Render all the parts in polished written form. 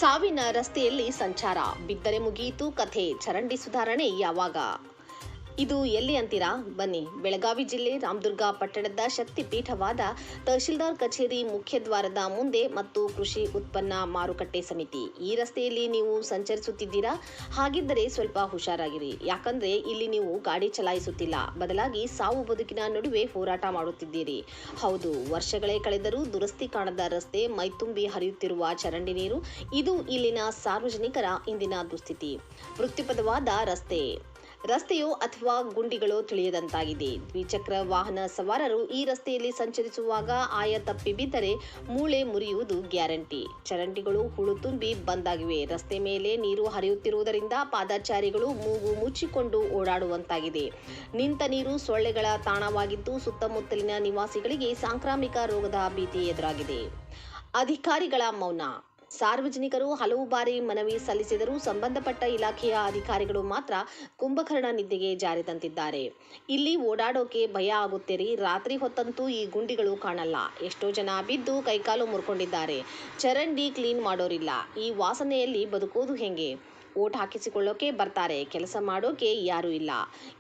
ಸಾವಿನ ರಸ್ತೆಯಲ್ಲಿ ಸಂಚಾರ ಬಿದ್ದರೆ ಮುಗಿಯಿತು ಕಥೆ. ಚರಂಡಿ ಸುಧಾರಣೆ ಯಾವಾಗ? ಇದು ಎಲ್ಲಿ ಅಂತೀರಾ? ಬನ್ನಿ. ಬೆಳಗಾವಿ ಜಿಲ್ಲೆ ರಾಮದುರ್ಗ ಪಟ್ಟಣದ ಶಕ್ತಿಪೀಠವಾದ ತಹಶೀಲ್ದಾರ್ ಕಚೇರಿ ಮುಖ್ಯದ್ವಾರದ ಮುಂದೆ ಮತ್ತು ಕೃಷಿ ಉತ್ಪನ್ನ ಮಾರುಕಟ್ಟೆ ಸಮಿತಿ ಈ ರಸ್ತೆಯಲ್ಲಿ ನೀವು ಸಂಚರಿಸುತ್ತಿದ್ದೀರಾ? ಹಾಗಿದ್ದರೆ ಸ್ವಲ್ಪ ಹುಷಾರಾಗಿರಿ. ಯಾಕಂದ್ರೆ ಇಲ್ಲಿ ನೀವು ಗಾಡಿ ಚಲಾಯಿಸುತ್ತಿಲ್ಲ, ಬದಲಾಗಿ ಸಾವು ಬದುಕಿನ ನಡುವೆ ಹೋರಾಟ ಮಾಡುತ್ತಿದ್ದೀರಿ. ಹೌದು, ವರ್ಷಗಳೇ ಕಳೆದರೂ ದುರಸ್ತಿ ಕಾಣದ ರಸ್ತೆ, ಮೈತುಂಬಿ ಹರಿಯುತ್ತಿರುವ ಚರಂಡಿ ನೀರು, ಇದು ಇಲ್ಲಿನ ಸಾರ್ವಜನಿಕರ ಇಂದಿನ ದುಸ್ಥಿತಿ. ವೃತ್ತಿಪರವಾದ ರಸ್ತೆಯೋ ಅಥವಾ ಗುಂಡಿಗಳೋ ತಿಳಿಯದಂತಾಗಿದೆ. ದ್ವಿಚಕ್ರ ವಾಹನ ಸವಾರರು ಈ ರಸ್ತೆಯಲ್ಲಿ ಸಂಚರಿಸುವಾಗ ಆಯ ತಪ್ಪಿ ಬಿದ್ದರೆ ಮೂಳೆ ಮುರಿಯುವುದು ಗ್ಯಾರಂಟಿ. ಚರಂಡಿಗಳು ಹೂಳು ತುಂಬಿ ಬಂದಾಗಿವೆ. ರಸ್ತೆ ಮೇಲೆ ನೀರು ಹರಿಯುತ್ತಿರುವುದರಿಂದ ಪಾದಚಾರಿಗಳು ಮೂಗು ಮುಚ್ಚಿಕೊಂಡು ಓಡಾಡುವಂತಾಗಿದೆ. ನಿಂತ ನೀರು ಸೊಳ್ಳೆಗಳ ತಾಣವಾಗಿದ್ದು ಸುತ್ತಮುತ್ತಲಿನ ನಿವಾಸಿಗಳಿಗೆ ಸಾಂಕ್ರಾಮಿಕ ರೋಗದ ಭೀತಿ ಎದುರಾಗಿದೆ. ಅಧಿಕಾರಿಗಳ ಮೌನ. ಸಾರ್ವಜನಿಕರು ಹಲವು ಬಾರಿ ಮನವಿ ಸಲ್ಲಿಸಿದರೂ ಸಂಬಂಧಪಟ್ಟ ಇಲಾಖೆಯ ಅಧಿಕಾರಿಗಳು ಮಾತ್ರ ಕುಂಭಕರ್ಣ ನಿದ್ದೆಗೆ ಜಾರಿದಂತಿದ್ದಾರೆ. ಇಲ್ಲಿ ಓಡಾಡೋಕೆ ಭಯ ಆಗುತ್ತೇರಿ. ರಾತ್ರಿ ಹೊತ್ತಂತೂ ಈ ಗುಂಡಿಗಳು ಕಾಣಲ್ಲ. ಎಷ್ಟೋ ಜನ ಬಿದ್ದು ಕೈಕಾಲು ಮುರ್ಕೊಂಡಿದ್ದಾರೆ. ಚರಂಡಿ ಕ್ಲೀನ್ ಮಾಡೋರಿಲ್ಲ. ಈ ವಾಸನೆಯಲ್ಲಿ ಬದುಕೋದು ಹೆಂಗೆ? ಓಟ್ ಹಾಕಿಸಿಕೊಳ್ಳೋಕೆ ಬರ್ತಾರೆ, ಕೆಲಸ ಮಾಡೋಕೆ ಯಾರೂ ಇಲ್ಲ.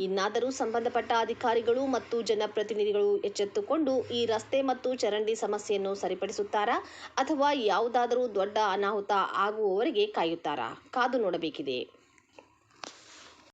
ಇನ್ನಾದರೂ ಸಂಬಂಧಪಟ್ಟ ಅಧಿಕಾರಿಗಳು ಮತ್ತು ಜನಪ್ರತಿನಿಧಿಗಳು ಎಚ್ಚೆತ್ತುಕೊಂಡು ಈ ರಸ್ತೆ ಮತ್ತು ಚರಂಡಿ ಸಮಸ್ಯೆಯನ್ನು ಸರಿಪಡಿಸುತ್ತಾರಾ ಅಥವಾ ಯಾವುದಾದರೂ ದೊಡ್ಡ ಅನಾಹುತ ಆಗುವವರೆಗೆ ಕಾಯುತ್ತಾರಾ? ಕಾದು ನೋಡಬೇಕಿದೆ.